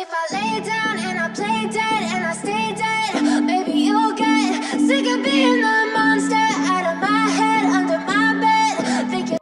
if I lay down and I play dead and I stay dead, maybe you'll get sick of being the monster out of my head, under my bed. Think you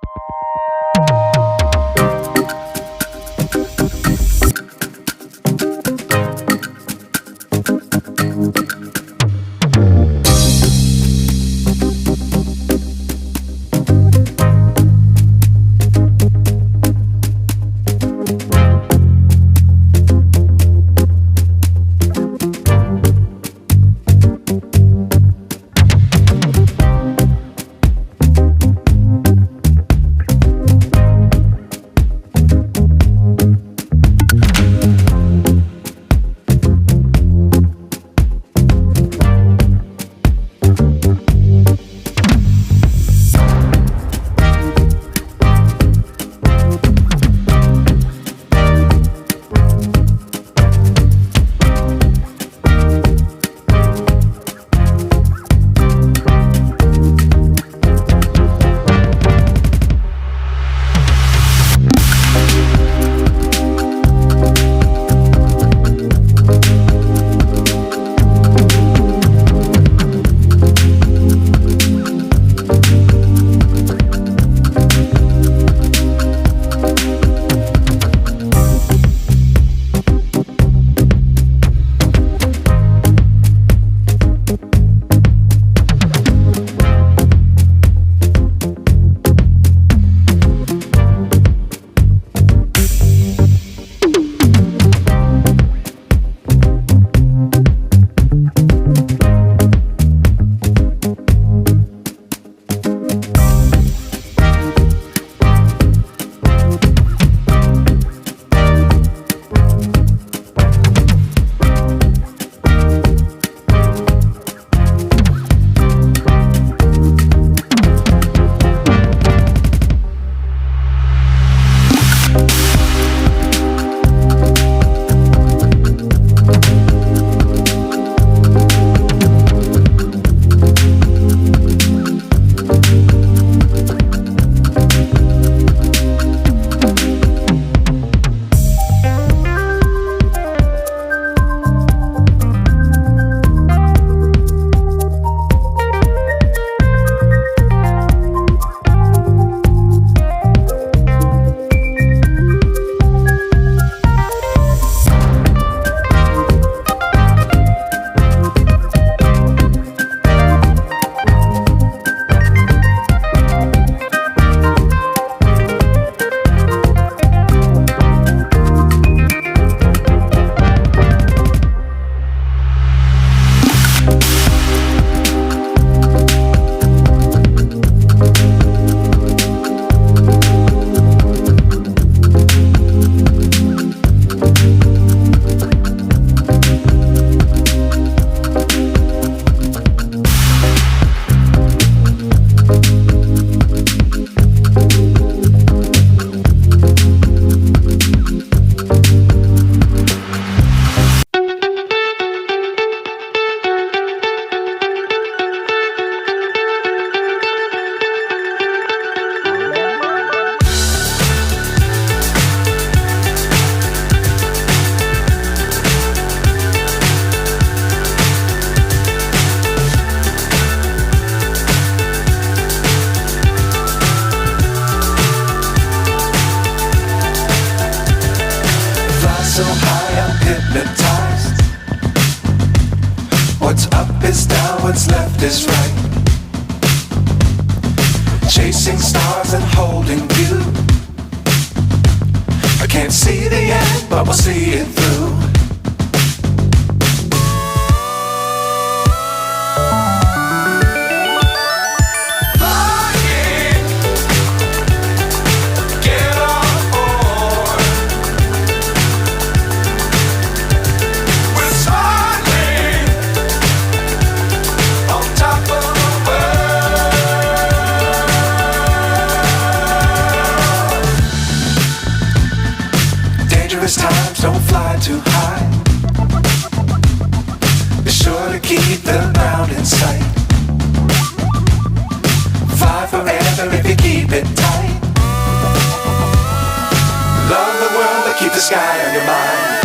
so high I'm hypnotized. What's up is down, what's left is right. Chasing stars and holding you. I can't see the end, but we'll see it through. Times don't fly too high. Be sure to keep the ground in sight. Fly forever if you keep it tight. Love the world but keep the sky on your mind.